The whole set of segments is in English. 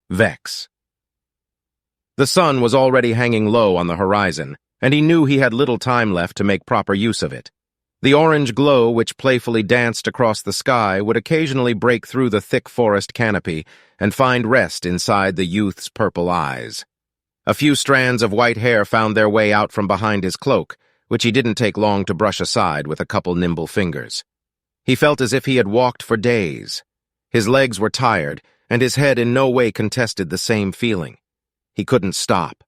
Vex. The sun was already hanging low on the horizon, and he knew he had little time left to make proper use of it. The orange glow which playfully danced across the sky would occasionally break through the thick forest canopy and find rest inside the youth's purple eyes. A few strands of white hair found their way out from behind his cloak, which he didn't take long to brush aside with a couple nimble fingers. He felt as if he had walked for days. His legs were tired, and his head in no way contested the same feeling. He couldn't stop.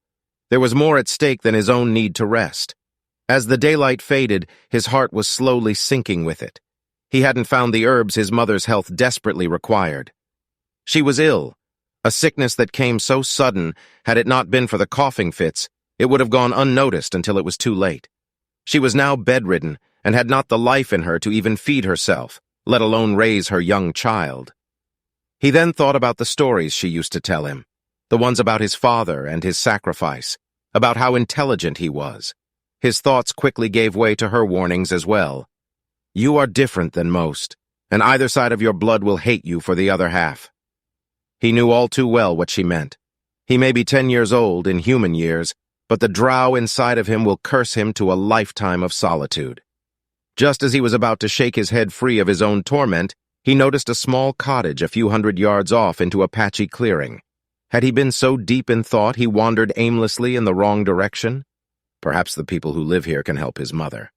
There was more at stake than his own need to rest. As the daylight faded, his heart was slowly sinking with it. He hadn't found the herbs his mother's health desperately required. She was ill, a sickness that came so sudden, had it not been for the coughing fits, it would have gone unnoticed until it was too late. She was now bedridden and had not the life in her to even feed herself, let alone raise her young child. He then thought about the stories she used to tell him, the ones about his father and his sacrifice, about how intelligent he was. His thoughts quickly gave way to her warnings as well. You are different than most, and either side of your blood will hate you for the other half. He knew all too well what she meant. He may be 10 years old in human years, but the drow inside of him will curse him to a lifetime of solitude. Just as he was about to shake his head free of his own torment, he noticed a small cottage a few hundred yards off into a patchy clearing. Had he been so deep in thought he wandered aimlessly in the wrong direction? Perhaps the people who live here can help his mother.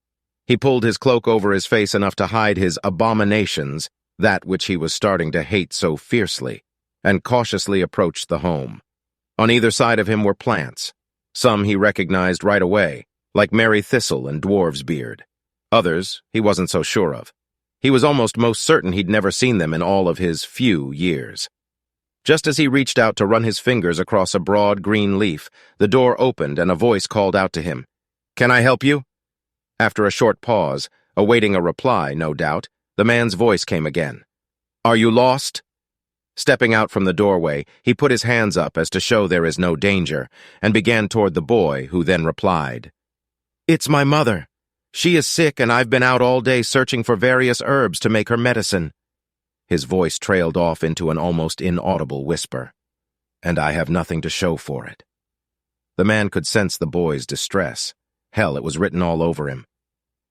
He pulled his cloak over his face enough to hide his abominations, that which he was starting to hate so fiercely, and cautiously approached the home. On either side of him were plants. Some he recognized right away, like merry thistle and dwarf's beard. Others he wasn't so sure of. He was almost most certain he'd never seen them in all of his few years. Just as he reached out to run his fingers across a broad green leaf, the door opened and a voice called out to him, "Can I help you?" After a short pause, awaiting a reply, no doubt, the man's voice came again. "Are you lost?" Stepping out from the doorway, he put his hands up as to show there is no danger, and began toward the boy, who then replied, "It's my mother. She is sick, and I've been out all day searching for various herbs to make her medicine." His voice trailed off into an almost inaudible whisper, "And I have nothing to show for it." The man could sense the boy's distress. Hell, it was written all over him.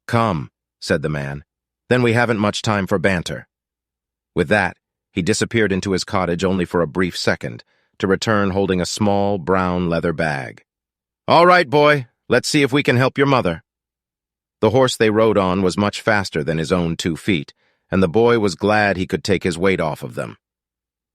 "Come," said the man. "Then we haven't much time for banter." With that, he disappeared into his cottage only for a brief second, to return holding a small brown leather bag. "All right, boy, let's see if we can help your mother." The horse they rode on was much faster than his own 2 feet, and the boy was glad he could take his weight off of them.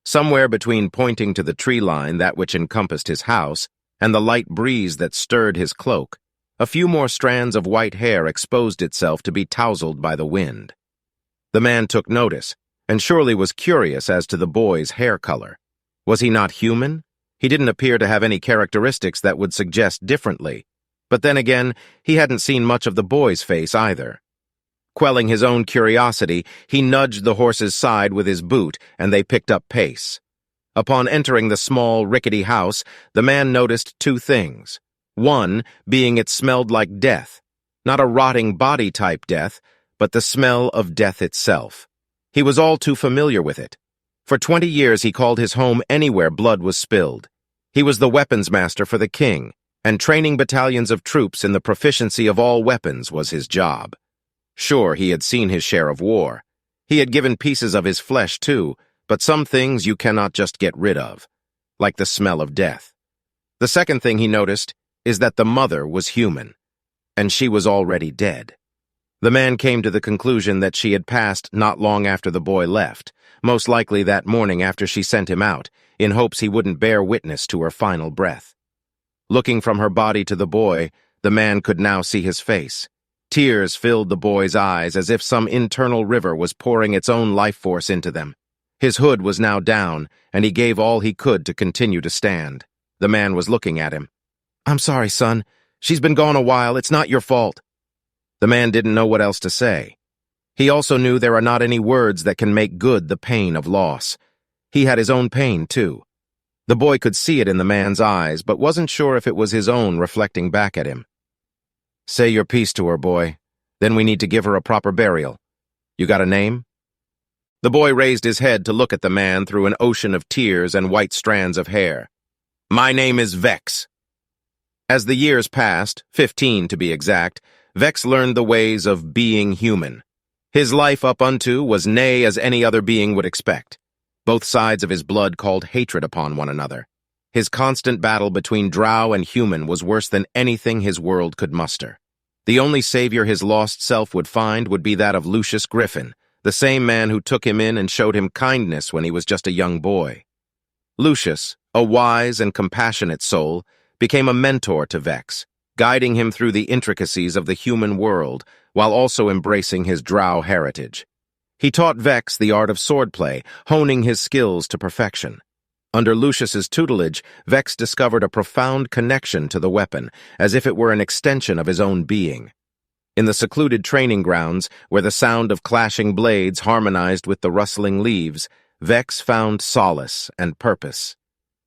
Somewhere between pointing to the tree line, that which encompassed his house, and the light breeze that stirred his cloak, a few more strands of white hair exposed itself to be tousled by the wind. The man took notice, and surely was curious as to the boy's hair color. Was he not human? He didn't appear to have any characteristics that would suggest differently. But then again, he hadn't seen much of the boy's face either. Quelling his own curiosity, he nudged the horse's side with his boot, and they picked up pace. Upon entering the small, rickety house, the man noticed 2 things. One being it smelled like death, not a rotting body-type death, but the smell of death itself. He was all too familiar with it. For 20 years he called his home anywhere blood was spilled. He was the weapons master for the king, and training battalions of troops in the proficiency of all weapons was his job. Sure, he had seen his share of war. He had given pieces of his flesh, too, but some things you cannot just get rid of, like the smell of death. The second thing he noticed is that the mother was human, and she was already dead. The man came to the conclusion that she had passed not long after the boy left, most likely that morning after she sent him out, in hopes he wouldn't bear witness to her final breath. Looking from her body to the boy, the man could now see his face. Tears filled the boy's eyes as if some internal river was pouring its own life force into them. His hood was now down, and he gave all he could to continue to stand. The man was looking at him. "I'm sorry, son. She's been gone a while. It's not your fault." The man didn't know what else to say. He also knew there are not any words that can make good the pain of loss. He had his own pain, too. The boy could see it in the man's eyes, but wasn't sure if it was his own reflecting back at him. "Say your piece to her, boy. Then we need to give her a proper burial. You got a name?" The boy raised his head to look at the man through an ocean of tears and white strands of hair. "My name is Vex." As the years passed, 15 to be exact, Vex learned the ways of being human. His life up unto was nay as any other being would expect. Both sides of his blood called hatred upon one another. His constant battle between drow and human was worse than anything his world could muster. The only savior his lost self would find would be that of Lucius Griffin, the same man who took him in and showed him kindness when he was just a young boy. Lucius, a wise and compassionate soul, became a mentor to Vex, guiding him through the intricacies of the human world while also embracing his drow heritage. He taught Vex the art of swordplay, honing his skills to perfection. Under Lucius's tutelage, Vex discovered a profound connection to the weapon, as if it were an extension of his own being. In the secluded training grounds, where the sound of clashing blades harmonized with the rustling leaves, Vex found solace and purpose.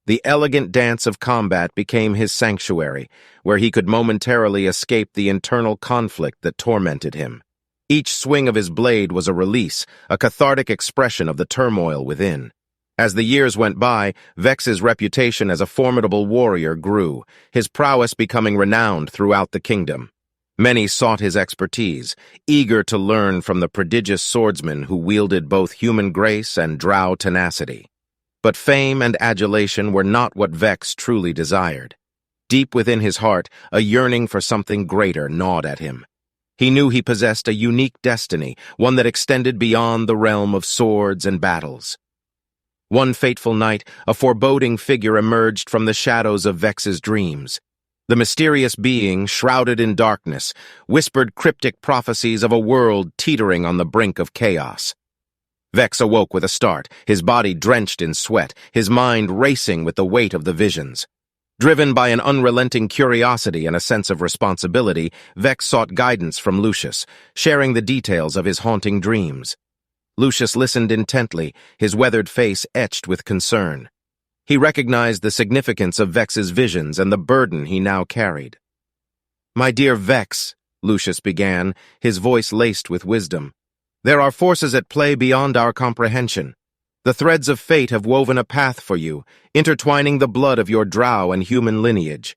The elegant dance of combat became his sanctuary, where he could momentarily escape the internal conflict that tormented him. Each swing of his blade was a release, a cathartic expression of the turmoil within. As the years went by, Vex's reputation as a formidable warrior grew, his prowess becoming renowned throughout the kingdom. Many sought his expertise, eager to learn from the prodigious swordsman who wielded both human grace and drow tenacity. But fame and adulation were not what Vex truly desired. Deep within his heart, a yearning for something greater gnawed at him. He knew he possessed a unique destiny, one that extended beyond the realm of swords and battles. One fateful night, a foreboding figure emerged from the shadows of Vex's dreams. The mysterious being, shrouded in darkness, whispered cryptic prophecies of a world teetering on the brink of chaos. Vex awoke with a start, his body drenched in sweat, his mind racing with the weight of the visions. Driven by an unrelenting curiosity and a sense of responsibility, Vex sought guidance from Lucius, sharing the details of his haunting dreams. Lucius listened intently, his weathered face etched with concern. He recognized the significance of Vex's visions and the burden he now carried. "My dear Vex," Lucius began, his voice laced with wisdom, "there are forces at play beyond our comprehension. The threads of fate have woven a path for you, intertwining the blood of your drow and human lineage.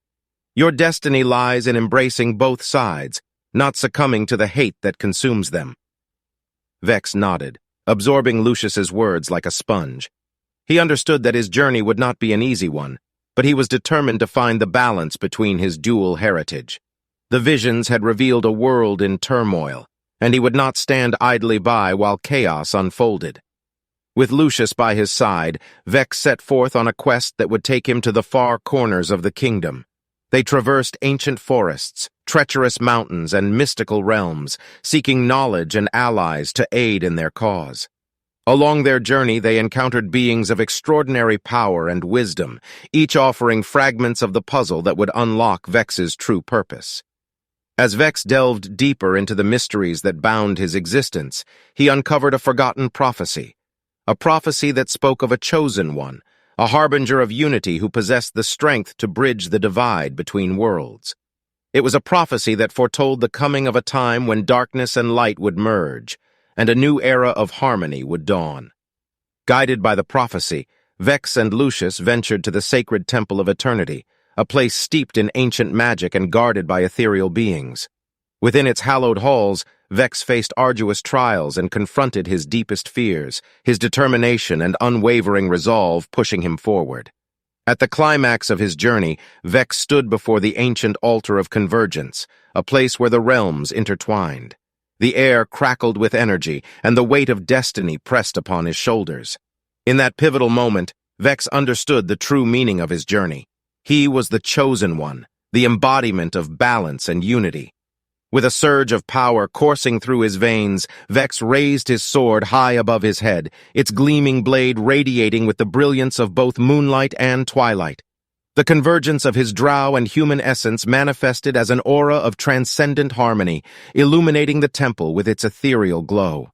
Your destiny lies in embracing both sides, not succumbing to the hate that consumes them." Vex nodded, absorbing Lucius's words like a sponge. He understood that his journey would not be an easy one, but he was determined to find the balance between his dual heritage. The visions had revealed a world in turmoil, and he would not stand idly by while chaos unfolded. With Lucius by his side, Vex set forth on a quest that would take him to the far corners of the kingdom. They traversed ancient forests, treacherous mountains, and mystical realms, seeking knowledge and allies to aid in their cause. Along their journey, they encountered beings of extraordinary power and wisdom, each offering fragments of the puzzle that would unlock Vex's true purpose. As Vex delved deeper into the mysteries that bound his existence, he uncovered a forgotten prophecy. A prophecy that spoke of a chosen one, a harbinger of unity who possessed the strength to bridge the divide between worlds. It was a prophecy that foretold the coming of a time when darkness and light would merge, and a new era of harmony would dawn. Guided by the prophecy, Vex and Lucius ventured to the sacred Temple of Eternity, a place steeped in ancient magic and guarded by ethereal beings. Within its hallowed halls, Vex faced arduous trials and confronted his deepest fears, his determination and unwavering resolve pushing him forward. At the climax of his journey, Vex stood before the ancient altar of convergence, a place where the realms intertwined. The air crackled with energy, and the weight of destiny pressed upon his shoulders. In that pivotal moment, Vex understood the true meaning of his journey. He was the chosen one, the embodiment of balance and unity. With a surge of power coursing through his veins, Vex raised his sword high above his head, its gleaming blade radiating with the brilliance of both moonlight and twilight. The convergence of his drow and human essence manifested as an aura of transcendent harmony, illuminating the temple with its ethereal glow.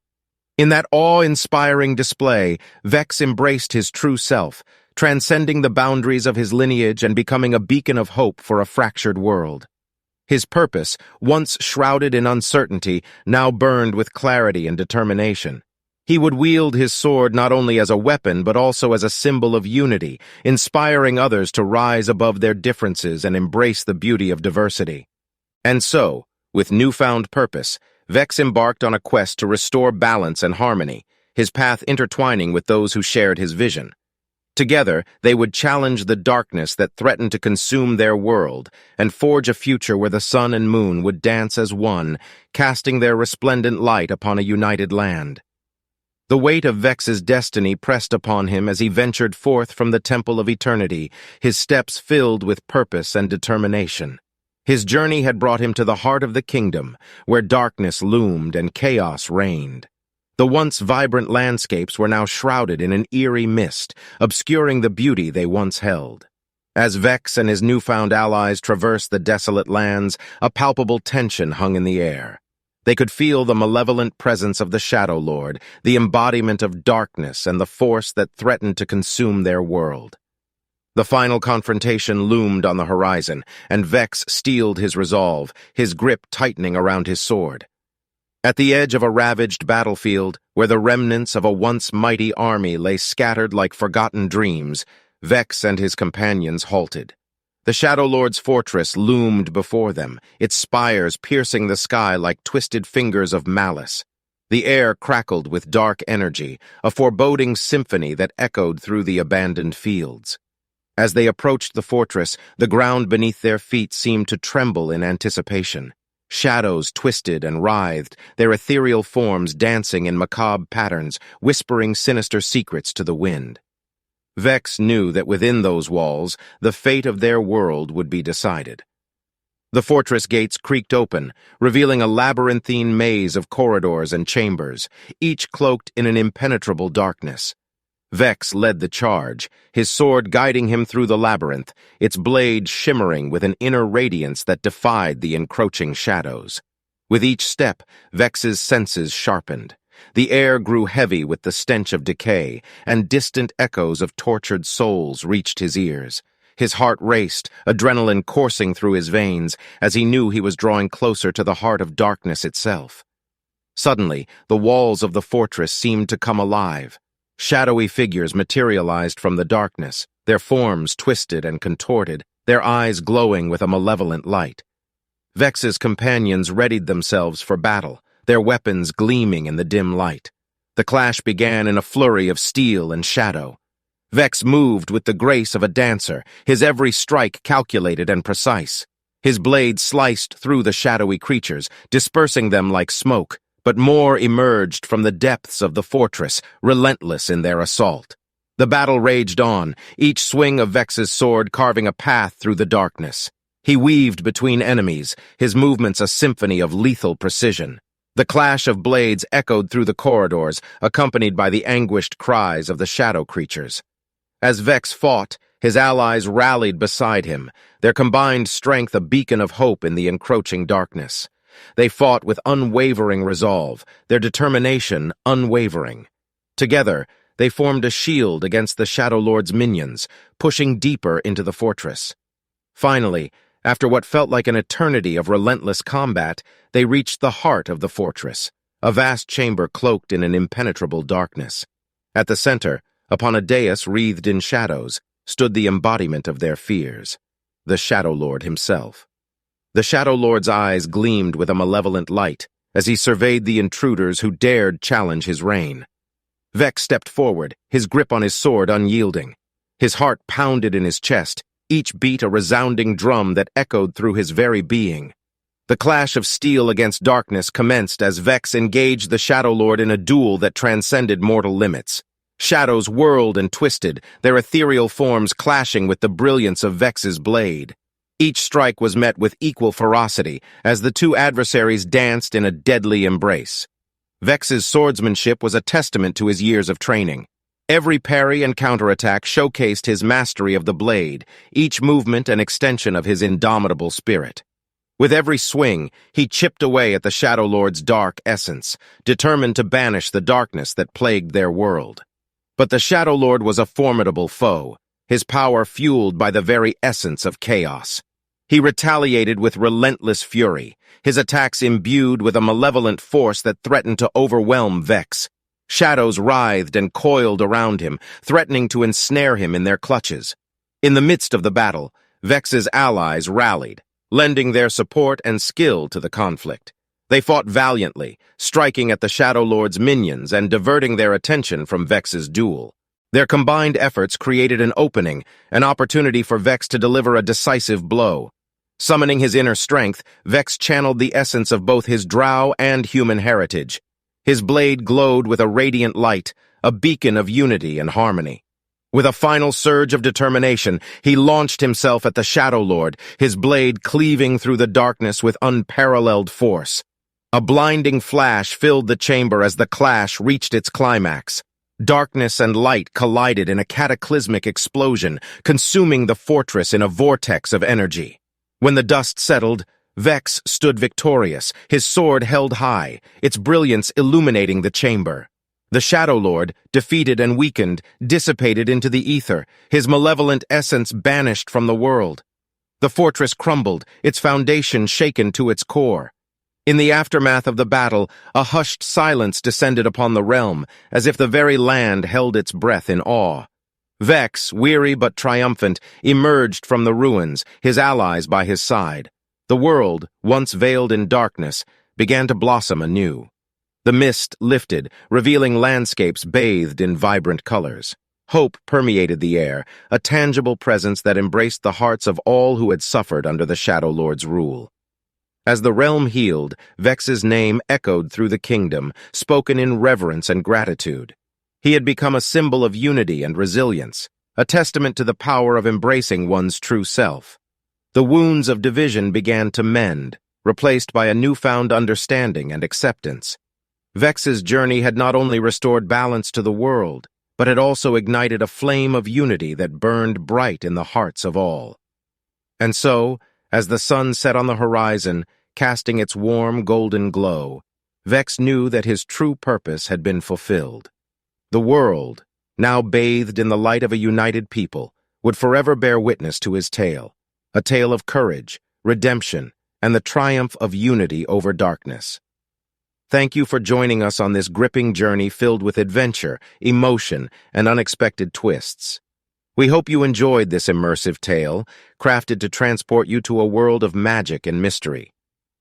In that awe-inspiring display, Vex embraced his true self, transcending the boundaries of his lineage and becoming a beacon of hope for a fractured world. His purpose, once shrouded in uncertainty, now burned with clarity and determination. He would wield his sword not only as a weapon but also as a symbol of unity, inspiring others to rise above their differences and embrace the beauty of diversity. And so, with newfound purpose, Vex embarked on a quest to restore balance and harmony, his path intertwining with those who shared his vision. Together, they would challenge the darkness that threatened to consume their world and forge a future where the sun and moon would dance as one, casting their resplendent light upon a united land. The weight of Vex's destiny pressed upon him as he ventured forth from the Temple of Eternity, his steps filled with purpose and determination. His journey had brought him to the heart of the kingdom, where darkness loomed and chaos reigned. The once vibrant landscapes were now shrouded in an eerie mist, obscuring the beauty they once held. As Vex and his newfound allies traversed the desolate lands, a palpable tension hung in the air. They could feel the malevolent presence of the Shadowlord, the embodiment of darkness and the force that threatened to consume their world. The final confrontation loomed on the horizon, and Vex steeled his resolve, his grip tightening around his sword. At the edge of a ravaged battlefield, where the remnants of a once mighty army lay scattered like forgotten dreams, Vex and his companions halted. The Shadowlord's fortress loomed before them, its spires piercing the sky like twisted fingers of malice. The air crackled with dark energy, a foreboding symphony that echoed through the abandoned fields. As they approached the fortress, the ground beneath their feet seemed to tremble in anticipation. Shadows twisted and writhed, their ethereal forms dancing in macabre patterns, whispering sinister secrets to the wind. Vex knew that within those walls, the fate of their world would be decided. The fortress gates creaked open, revealing a labyrinthine maze of corridors and chambers, each cloaked in an impenetrable darkness. Vex led the charge, his sword guiding him through the labyrinth, its blade shimmering with an inner radiance that defied the encroaching shadows. With each step, Vex's senses sharpened. The air grew heavy with the stench of decay, and distant echoes of tortured souls reached his ears. His heart raced, adrenaline coursing through his veins, as he knew he was drawing closer to the heart of darkness itself. Suddenly, the walls of the fortress seemed to come alive. Shadowy figures materialized from the darkness, their forms twisted and contorted, their eyes glowing with a malevolent light. Vex's companions readied themselves for battle, their weapons gleaming in the dim light. The clash began in a flurry of steel and shadow. Vex moved with the grace of a dancer, his every strike calculated and precise. His blade sliced through the shadowy creatures, dispersing them like smoke, but more emerged from the depths of the fortress, relentless in their assault. The battle raged on, each swing of Vex's sword carving a path through the darkness. He weaved between enemies, his movements a symphony of lethal precision. The clash of blades echoed through the corridors, accompanied by the anguished cries of the shadow creatures. As Vex fought, his allies rallied beside him, their combined strength a beacon of hope in the encroaching darkness. They fought with unwavering resolve, their determination unwavering. Together, they formed a shield against the Shadowlord's minions, pushing deeper into the fortress. Finally, after what felt like an eternity of relentless combat, they reached the heart of the fortress, a vast chamber cloaked in an impenetrable darkness. At the center, upon a dais wreathed in shadows, stood the embodiment of their fears, the Shadowlord himself. The Shadowlord's eyes gleamed with a malevolent light as he surveyed the intruders who dared challenge his reign. Vex stepped forward, his grip on his sword unyielding. His heart pounded in his chest, each beat a resounding drum that echoed through his very being. The clash of steel against darkness commenced as Vex engaged the Shadowlord in a duel that transcended mortal limits. Shadows whirled and twisted, their ethereal forms clashing with the brilliance of Vex's blade. Each strike was met with equal ferocity as the two adversaries danced in a deadly embrace. Vex's swordsmanship was a testament to his years of training. Every parry and counterattack showcased his mastery of the blade, each movement an extension of his indomitable spirit. With every swing, he chipped away at the Shadowlord's dark essence, determined to banish the darkness that plagued their world. But the Shadowlord was a formidable foe, his power fueled by the very essence of chaos. He retaliated with relentless fury, his attacks imbued with a malevolent force that threatened to overwhelm Vex. Shadows writhed and coiled around him, threatening to ensnare him in their clutches. In the midst of the battle, Vex's allies rallied, lending their support and skill to the conflict. They fought valiantly, striking at the Shadowlord's minions and diverting their attention from Vex's duel. Their combined efforts created an opening, an opportunity for Vex to deliver a decisive blow. Summoning his inner strength, Vex channeled the essence of both his drow and human heritage. His blade glowed with a radiant light, a beacon of unity and harmony. With a final surge of determination, he launched himself at the Shadowlord, his blade cleaving through the darkness with unparalleled force. A blinding flash filled the chamber as the clash reached its climax. Darkness and light collided in a cataclysmic explosion, consuming the fortress in a vortex of energy. When the dust settled, Vex stood victorious, his sword held high, its brilliance illuminating the chamber. The Shadowlord, defeated and weakened, dissipated into the ether, his malevolent essence banished from the world. The fortress crumbled, its foundation shaken to its core. In the aftermath of the battle, a hushed silence descended upon the realm, as if the very land held its breath in awe. Vex, weary but triumphant, emerged from the ruins, his allies by his side. The world, once veiled in darkness, began to blossom anew. The mist lifted, revealing landscapes bathed in vibrant colors. Hope permeated the air, a tangible presence that embraced the hearts of all who had suffered under the Shadowlord's rule. As the realm healed, Vex's name echoed through the kingdom, spoken in reverence and gratitude. He had become a symbol of unity and resilience, a testament to the power of embracing one's true self. The wounds of division began to mend, replaced by a newfound understanding and acceptance. Vex's journey had not only restored balance to the world, but had also ignited a flame of unity that burned bright in the hearts of all. And so, as the sun set on the horizon, casting its warm golden glow, Vex knew that his true purpose had been fulfilled. The world, now bathed in the light of a united people, would forever bear witness to his tale, a tale of courage, redemption, and the triumph of unity over darkness. Thank you for joining us on this gripping journey filled with adventure, emotion, and unexpected twists. We hope you enjoyed this immersive tale, crafted to transport you to a world of magic and mystery.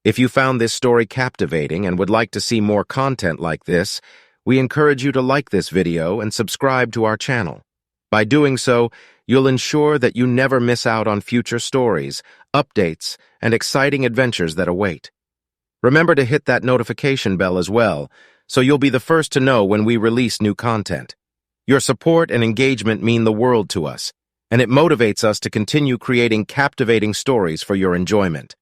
If you found this story captivating and would like to see more content like this, we encourage you to like this video and subscribe to our channel. By doing so, you'll ensure that you never miss out on future stories, updates, and exciting adventures that await. Remember to hit that notification bell as well, so you'll be the first to know when we release new content. Your support and engagement mean the world to us, and it motivates us to continue creating captivating stories for your enjoyment.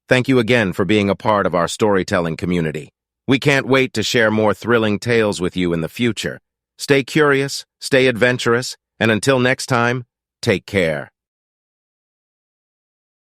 Thank you again for being a part of our storytelling community. We can't wait to share more thrilling tales with you in the future. Stay curious, stay adventurous, and until next time, take care.